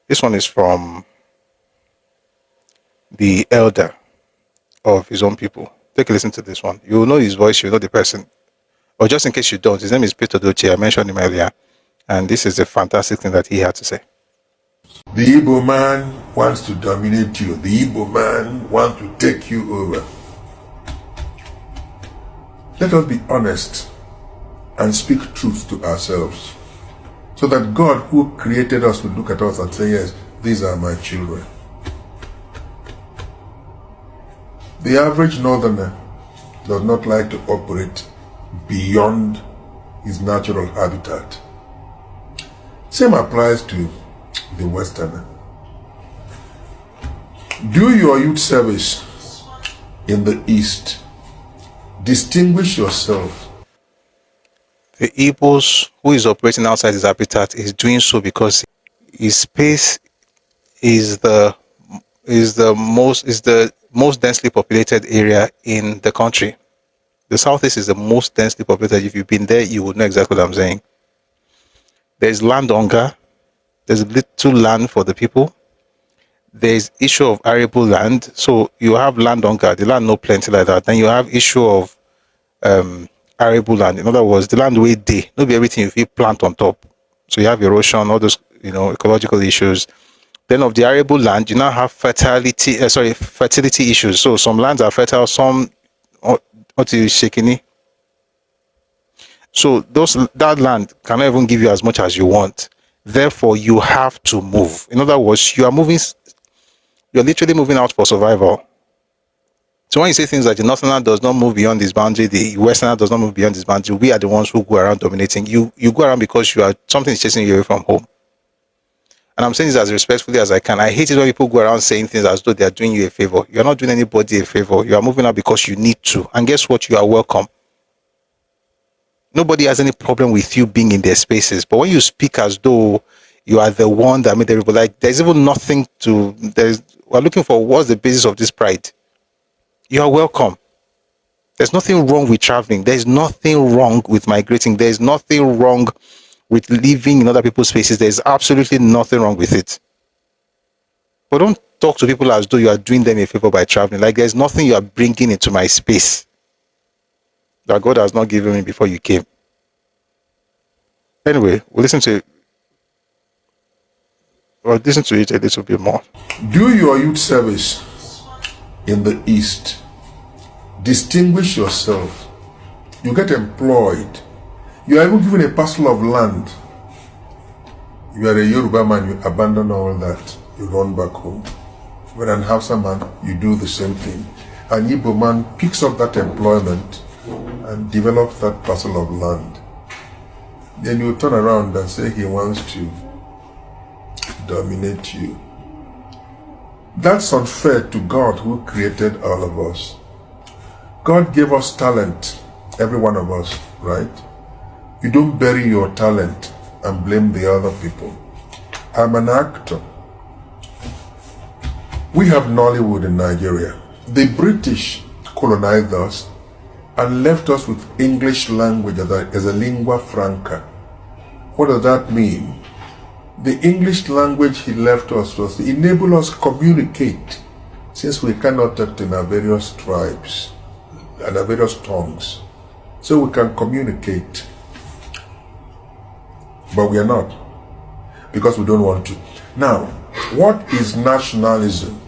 This one is from the elder of his own people. Take a listen to this one. You will know his voice, you will know the person. Or just in case you don't, his name is Edochie. I mentioned him earlier. And this is a fantastic thing that he had to say. The Igbo man wants to dominate you. The Igbo man wants to take you over. Let us be honest and speak truth to ourselves, so that God who created us will look at us and say, yes, these are my children. The average northerner does not like to operate beyond his natural habitat. Same applies to the westerner. Do your youth service in the East. Distinguish yourself. The Igbos who is operating outside his habitat is doing so because his space is the most densely populated area in the country. The Southeast is the most densely populated. If you've been there, you would know exactly what I'm saying. There's land hunger. There's little land for the people. There's issue of arable land. So you have land hunger, the land no plenty like that. Then you have issue of arable land. In other words, the land way day, not be everything you feel plant on top. So you have erosion, all those ecological issues. Then of the arable land, you now have fertility issues. So some lands are fertile, some what is shaking. So that land cannot even give you as much as you want. Therefore, you have to move. In other words, you're literally moving out for survival. So when you say things like the northerner does not move beyond this boundary, the westerner does not move beyond this boundary, we are the ones who go around dominating. You go around because something is chasing you away from home. And I'm saying this as respectfully as I can. I hate it when people go around saying things as though they are doing you a favor. You're not doing anybody a favor. You are moving out because you need to. And guess what? You are welcome. Nobody has any problem with you being in their spaces. But when you speak as though you are the one that made everybody, like, there's even nothing we're looking for what's the basis of this pride. You are welcome. There's nothing wrong with traveling. There's nothing wrong with migrating. There's nothing wrong with living in other people's spaces. There's absolutely nothing wrong with it. But don't talk to people as though you are doing them a favor by traveling. Like there's nothing you are bringing into my space that God has not given me before you came. Anyway, we'll listen to it a little bit more. Do your youth service in the East. Distinguish yourself. You get employed. You are even given a parcel of land. You are a Yoruba man, you abandon all that. You run back home. When an Hausa man, you do the same thing. An Igbo man picks up that employment and develops that parcel of land. Then you turn around and say he wants to dominate you. That's unfair to God who created all of us. God gave us talent, every one of us, right? You don't bury your talent and blame the other people. I'm an actor. We have Nollywood in Nigeria. The British colonized us and left us with English language as a lingua franca. What does that mean? The English language he left us was to enable us to communicate, since we cannot talk in our various tribes and our various tongues. So we can communicate. But we are not, because we don't want to. Now, what is nationalism?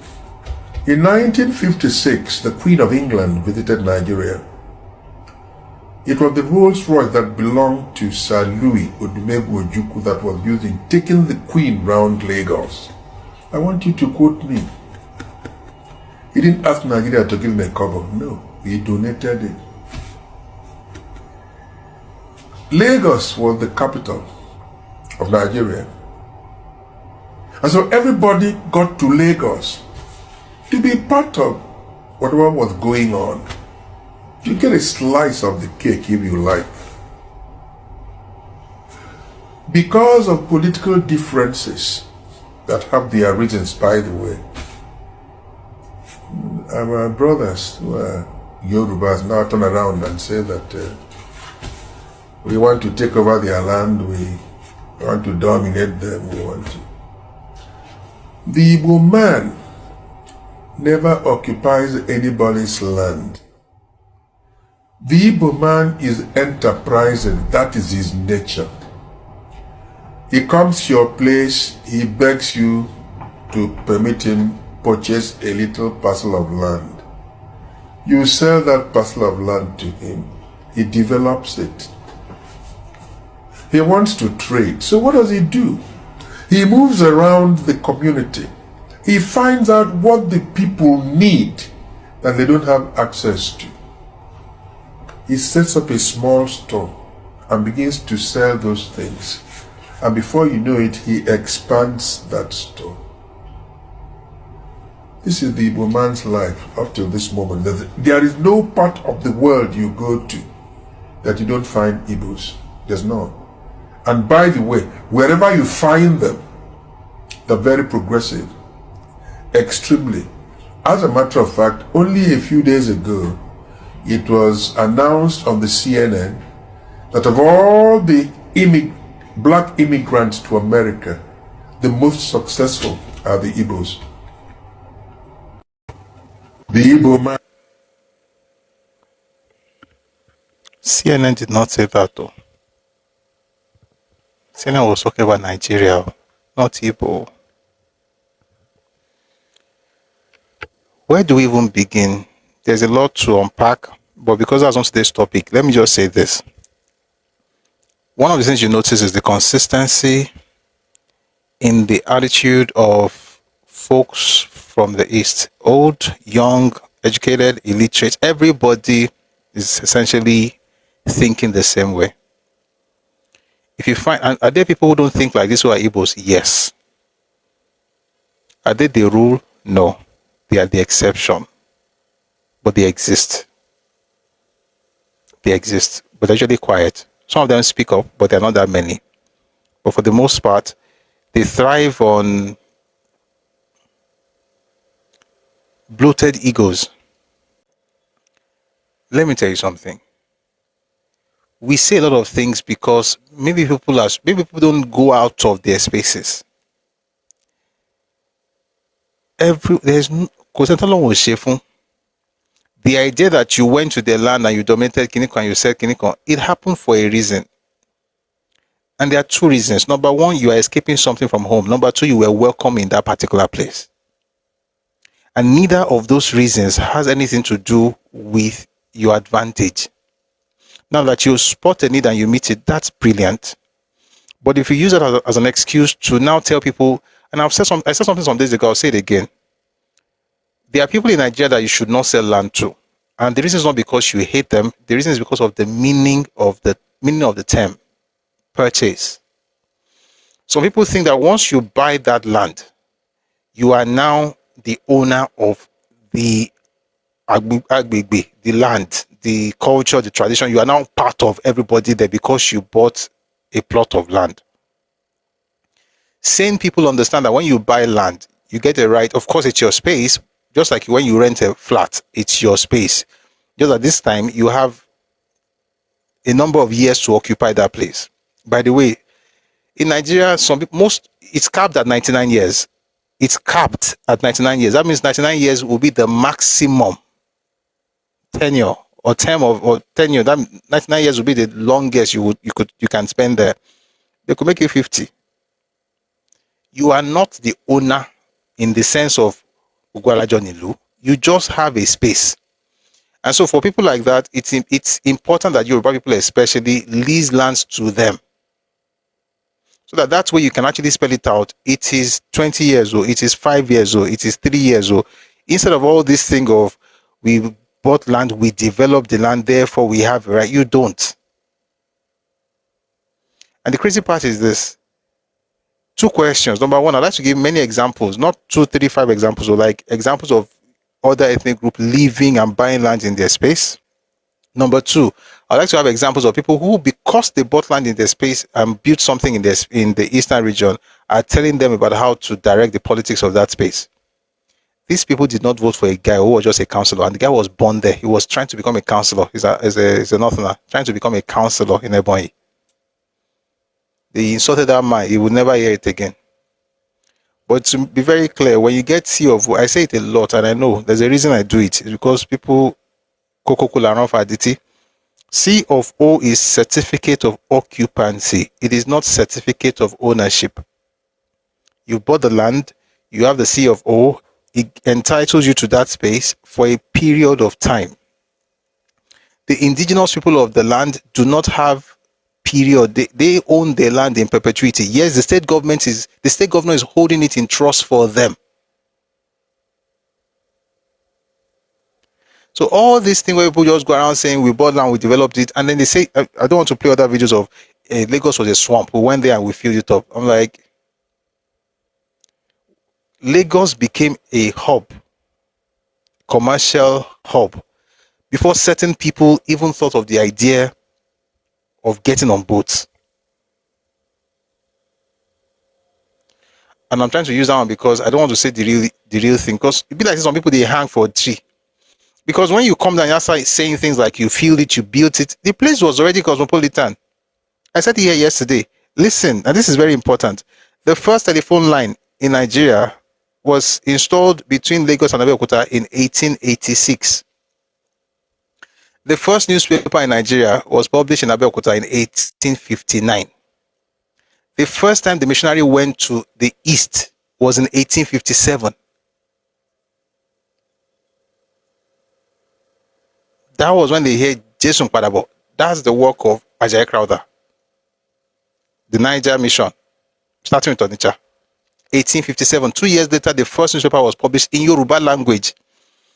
In 1956, the Queen of England visited Nigeria. It was the Rolls Royce that belonged to Sir Louis Odumegwu Ojukwu that was used in taking the Queen round Lagos. I want you to quote me. He didn't ask Nigeria to give him a cover. No, he donated it. Lagos was the capital of Nigeria. And so everybody got to Lagos to be part of whatever was going on. You get a slice of the cake if you like. Because of political differences that have their reasons, by the way, our brothers who are Yorubas now turn around and say that we want to take over their land, we want to dominate them, we want to. The Igbo man never occupies anybody's land. The Igbo man is enterprising. That is his nature. He comes to your place, he begs you to permit him purchase a little parcel of land. You sell that parcel of land to him. He develops it. He wants to trade. So what does he do? He moves around the community. He finds out what the people need that they don't have access to. He sets up a small store and begins to sell those things. And before you know it, he expands that store. This is the Igbo man's life up till this moment. There is no part of the world you go to that you don't find Igbos. There's none. And by the way, wherever you find them, they're very progressive. Extremely. As a matter of fact, only a few days ago, it was announced on the CNN that of all the black immigrants to America, the most successful are the Igbos. The Igbo man. CNN did not say that though. CNN was talking about Nigeria, not Igbo. Where do we even begin? There's a lot to unpack, but because that's on today's topic, let me just say this. One of the things you notice is the consistency in the attitude of folks from the East. Old, young, educated, illiterate, everybody is essentially thinking the same way. If you find, are there people who don't think like this who are Igbos? Yes. Are they the rule? No. They are the exception. But they exist. They exist, but they're usually quiet. Some of them speak up, but they're not that many. But for the most part, they thrive on bloated egos. Let me tell you something. We say a lot of things because maybe people don't go out of their spaces. The idea that you went to their land and you dominated Kiniko and you said Kiniko, it happened for a reason. And there are two reasons. Number one, you are escaping something from home. Number two, you were welcome in that particular place. And neither of those reasons has anything to do with your advantage. Now that you spot a need and you meet it, that's brilliant. But if you use it as an excuse to now tell people, and I said something some days ago, I'll say it again. There are people in Nigeria that you should not sell land to. And the reason is not because you hate them. The reason is because of the meaning of the term, purchase. Some people think that once you buy that land, you are now the owner of the agbegbe, the land, the culture, the tradition. You are now part of everybody there because you bought a plot of land. Sane people understand that when you buy land, you get a right. Of course, it's your space. Just like when you rent a flat, it's your space. Just at this time, you have a number of years to occupy that place. By the way, in Nigeria, it's capped at 99 years. It's capped at 99 years. That means 99 years will be the maximum tenure or term or tenure. That 99 years will be the longest you can spend there. They could make you 50. You are not the owner in the sense of Ugwalajonilu. You just have a space. And so for people like that, it's important that Yoruba people especially lease lands to them. So that's where you can actually spell it out. It is 20 years old, it is 5 years old, it is 3 years old. Instead of all this thing of we bought land, we developed the land, therefore we have a right. You don't. And the crazy part is this. Two questions. Number one, I'd like to give many examples, not 2, 3, 5 examples, or like examples of other ethnic groups living and buying land in their space. Number two, I'd like to have examples of people who, because they bought land in their space and built something in the eastern region, are telling them about how to direct the politics of that space. These people did not vote for a guy who was just a councillor, and the guy was born there. He was trying to become a councillor. He's a Northerner, trying to become a councillor in Ebonyi. They insulted that man. He would never hear it again. But to be very clear, when you get C of O, I say it a lot, and I know there's a reason I do it. It's because people Coca-Cola and Faditi. C of O is certificate of occupancy. It is not certificate of ownership. You bought the land, you have the C of O, it entitles you to that space for a period of time. The indigenous people of the land do not have period. They own their land in perpetuity. Yes, the state government is holding it in trust for them. So all these things where people just go around saying we bought land, we developed it, and then they say, I don't want to play other videos of Lagos was a swamp. We went there and we filled it up. I'm like, Lagos became a hub, commercial hub, before certain people even thought of the idea of getting on boats. And I'm trying to use that one because I don't want to say the real thing. Because it be like some people they hang for a tree. Because when you come down and start saying things like you feel it, you built it, the place was already cosmopolitan. I said it here yesterday. Listen, and this is very important. The first telephone line in Nigeria was installed between Lagos and Abeokuta in 1886. The first newspaper in Nigeria was published in Abeokuta in 1859. The first time the missionary went to the East was in 1857. That was when they heard Jason Padabo. That's the work of Ajayi Crowther. The Niger mission, starting with Onitsha. 1857. 2 years later, the first newspaper was published in Yoruba language.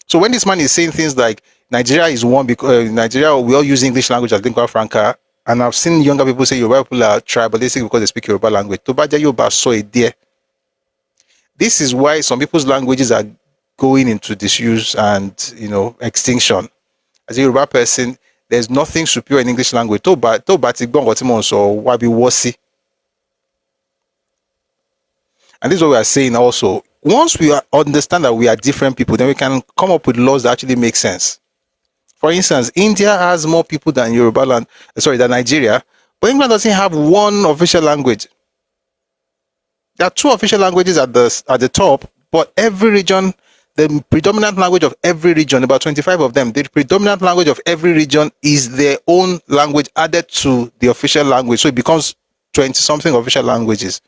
So when this man is saying things like Nigeria is one because Nigeria, we all use English language as lingua franca, and I've seen younger people say Yoruba people are tribalistic because they speak Yoruba language. Tobaja Yoruba so it there. This is why some people's languages are going into disuse and extinction. As a Yoruba person, there's nothing superior in English language. Toba ti gbọ́ nǹkan tí mò ń sọ, wá bí wọ́ sí. And this is what we are saying also. Once we understand that we are different people, then we can come up with laws that actually make sense. For instance, India has more people than than Nigeria, but England doesn't have one official language. There are two official languages at the top, but every region, the predominant language of every region, about 25 of them, the predominant language of every region is their own language added to the official language. So it becomes 20-something official languages.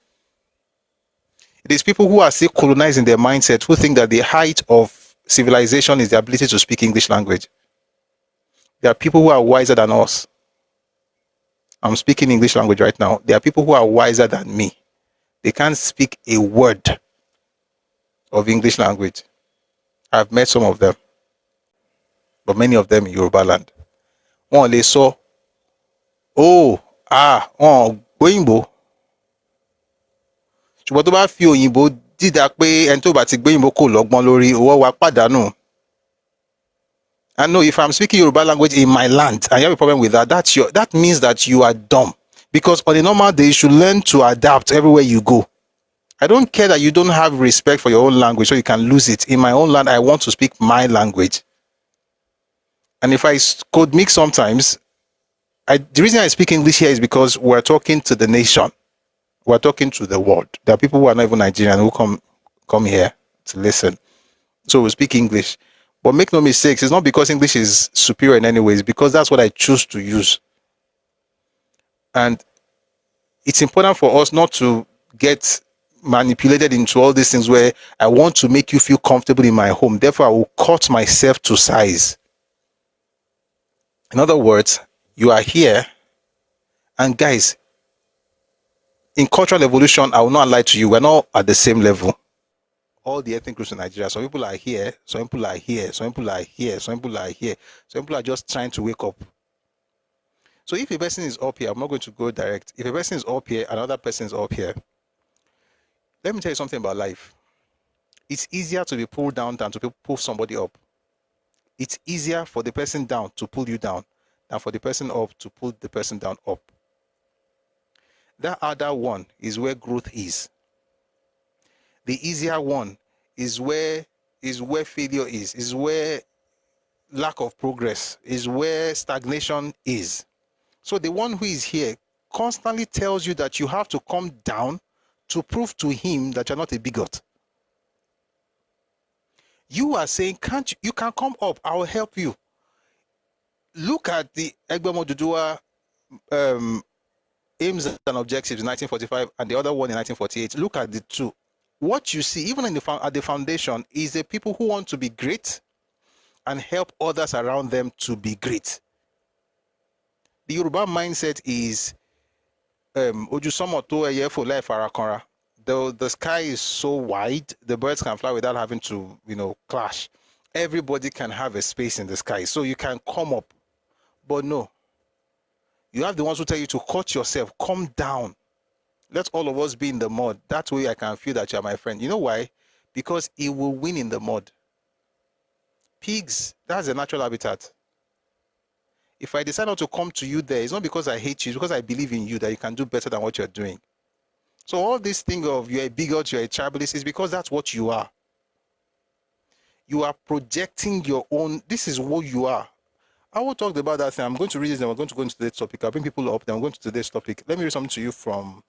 It is people who are still colonized in their mindset who think that the height of civilization is the ability to speak English language. There are people who are wiser than us. I'm speaking English language right now. There are people who are wiser than me. They can't speak a word of English language. I've met some of them, but many of them in Yoruba land. One they saw, Oyinbo. Ṣùgbọ́n tó bá fi òyìnbó dídá pé ẹni tó bá ti gbé òyìnbó kò lọ́gbọ́n lórí owó wa pàdánù. I know if I'm speaking Yoruba language in my land and you have a problem with that, that means that you are dumb. Because on a normal day, you should learn to adapt everywhere you go. I don't care that you don't have respect for your own language so you can lose it. In my own land, I want to speak my language. And if I could mix sometimes, the reason I speak English here is because we're talking to the nation. We're talking to the world. There are people who are not even Nigerian who come here to listen. So we speak English. But make no mistakes, it's not because English is superior in any way, it's because that's what I choose to use. And it's important for us not to get manipulated into all these things where I want to make you feel comfortable in my home. Therefore, I will cut myself to size. In other words, you are here, and guys, in cultural evolution, I will not lie to you, we're not at the same level. All the ethnic groups in Nigeria, some people are here, some people are here, some people are here, some people are here, some people are just trying to wake up. So if a person is up here, I'm not going to go direct. If a person is up here, another person is up here. Let me tell you something about life. It's easier to be pulled down than to pull somebody up. It's easier for the person down to pull you down than for the person up to pull the person down up. That other one is where growth is. The easier one is where failure is where lack of progress, is where stagnation is. So the one who is here constantly tells you that you have to come down to prove to him that you're not a bigot. You are saying, you can come up, I will help you. Look at the Egbomo Dudua aims and objectives in 1945 and the other one in 1948. Look at the two. What you see, even in at the foundation, is the people who want to be great and help others around them to be great. The Yoruba mindset is Ojusomo to eye for life arakanra. The sky is so wide, the birds can fly without having to, clash. Everybody can have a space in the sky, so you can come up. But no, you have the ones who tell you to cut yourself, come down. Let all of us be in the mud. That way I can feel that you're my friend. You know why? Because it will win in the mud. Pigs, that's a natural habitat. If I decide not to come to you there, it's not because I hate you, it's because I believe in you that you can do better than what you're doing. So all this thing of you're a bigot, you're a tribalist, is because that's what you are. You are projecting your own, this is what you are. I will talk about that thing. I'm going to read this and we're going to go into today's topic. I'll bring people up, then I'm going to today's topic. Let me read something to you from,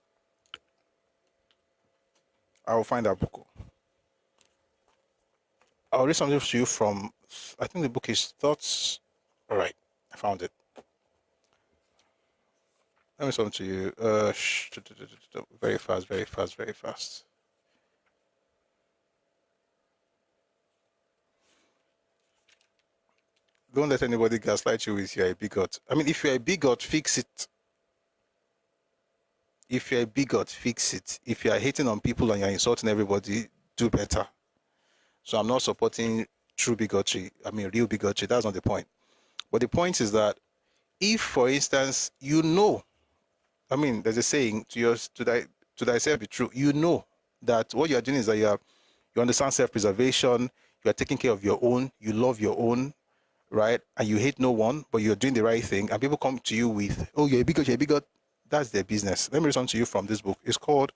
I will find that book. I'll read something to you from, I think the book is Thoughts. All right, I found it. Let me something to you. Very fast, very fast, very fast. Don't let anybody gaslight you with you're a bigot. I mean, if you're a bigot, fix it. If you're a bigot, fix it. If you're hating on people and you're insulting everybody, do better. So I'm not supporting true bigotry. I mean, real bigotry. That's not the point. But the point is that if, for instance, I mean, there's a saying, to thyself be true. You know that what you're doing is that you understand self-preservation, you are taking care of your own, you love your own, right? And you hate no one, but you're doing the right thing. And people come to you with, oh, you're a bigot. That's their business. Let me read something to you from this book. It's called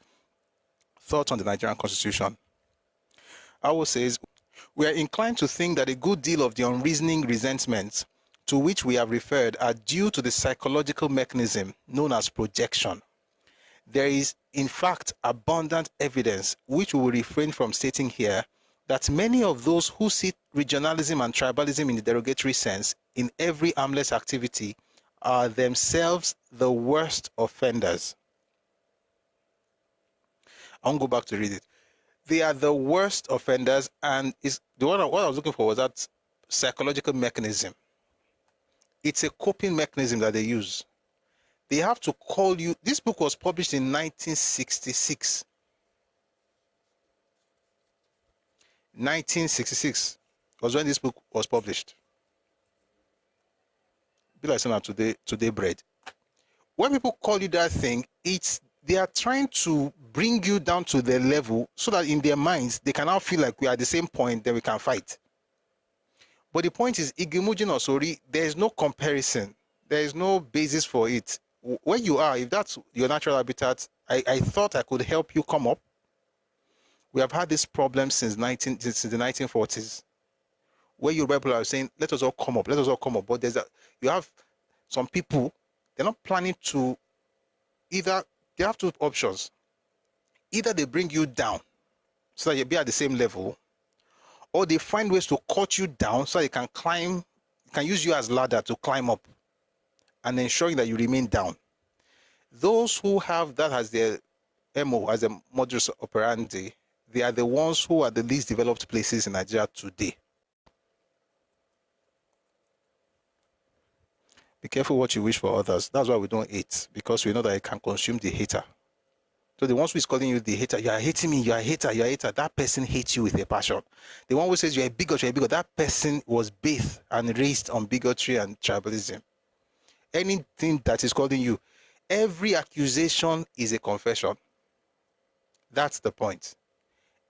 Thoughts on the Nigerian Constitution. Owl says, we are inclined to think that a good deal of the unreasoning resentments to which we have referred are due to the psychological mechanism known as projection. There is, in fact, abundant evidence, which we will refrain from stating here, that many of those who see regionalism and tribalism in the derogatory sense in every harmless activity are themselves the worst offenders. I won't go back to read it. They are the worst offenders, and what I was looking for was that psychological mechanism. It's a coping mechanism that they use. They have to call you. This book was published in 1966. 1966 was when this book was published. Be like saying today bread. When people call you that thing, they are trying to bring you down to their level so that in their minds they can now feel like we are at the same point, then we can fight. But the point is, Igimujin or Sori, there is no comparison. There is no basis for it. Where you are, if that's your natural habitat, I thought I could help you come up. We have had this problem since the 1940s, where Yoruba people are saying, let us all come up. But you have some people, they're not planning to either. They have two options. Either they bring you down so that you be at the same level, or they find ways to cut you down so they can use you as ladder to climb up and ensuring that you remain down. Those who have that as their MO, as a modus operandi, they are the ones who are the least developed places in Nigeria today. Be careful what you wish for others. That's why we don't hate, because we know that it can consume the hater. So the one who is calling you the hater, you are hating me, you are a hater, that person hates you with a passion. The one who says you're a bigot, that person was bathed and raised on bigotry and tribalism. Anything that is calling you, every accusation is a confession. That's the point.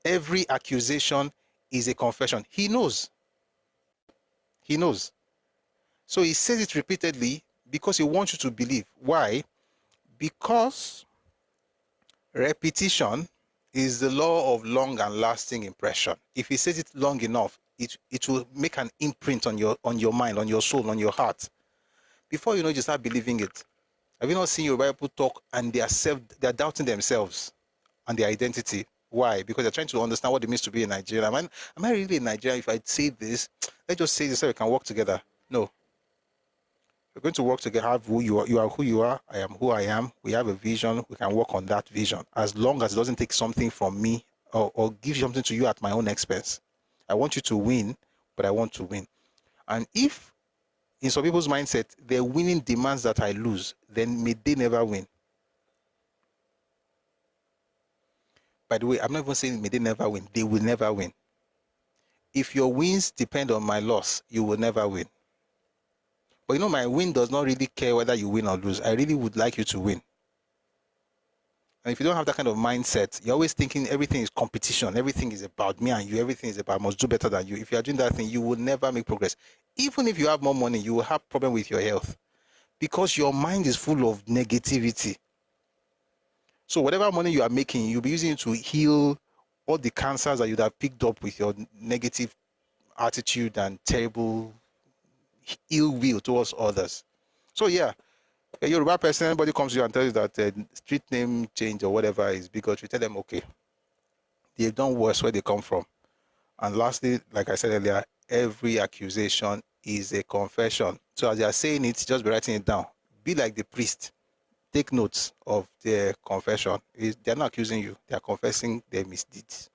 Every accusation is a confession. He knows. So he says it repeatedly because he wants you to believe. Why? Because repetition is the law of long and lasting impression. If he says it long enough, it will make an imprint on your mind, on your soul, on your heart. Before you know, you start believing it. Have you not seen your Bible talk and they are doubting themselves and their identity. Why? Because they're trying to understand what it means to be a Nigerian. Am I really a Nigerian? If I say this, let's just say this so we can work together. No. We're going to work together, have who you are who you are, I am who I am. We have a vision, we can work on that vision. As long as it doesn't take something from me or give something to you at my own expense. I want you to win, but I want to win. And if in some people's mindset, their winning demands that I lose, then may they never win. By the way, I'm not even saying may they never win. They will never win. If your wins depend on my loss, you will never win. But you know, my win does not really care whether you win or lose. I really would like you to win. And if you don't have that kind of mindset, you're always thinking everything is competition, everything is about me and you, everything is about I must do better than you. If you are doing that thing, you will never make progress. Even if you have more money, you will have problem with your health because your mind is full of negativity. So whatever money you are making, you'll be using it to heal all the cancers that you'd have picked up with your negative attitude and terrible ill will towards others. So yeah, a Yoruba person, anybody comes to you and tells you that street name change or whatever is bigotry, tell them okay. They've done worse where they come from. And lastly, like I said earlier, every accusation is a confession. So as you are saying it, just be writing it down. Be like the priest. Take notes of their confession. They're not accusing you, they are confessing their misdeeds.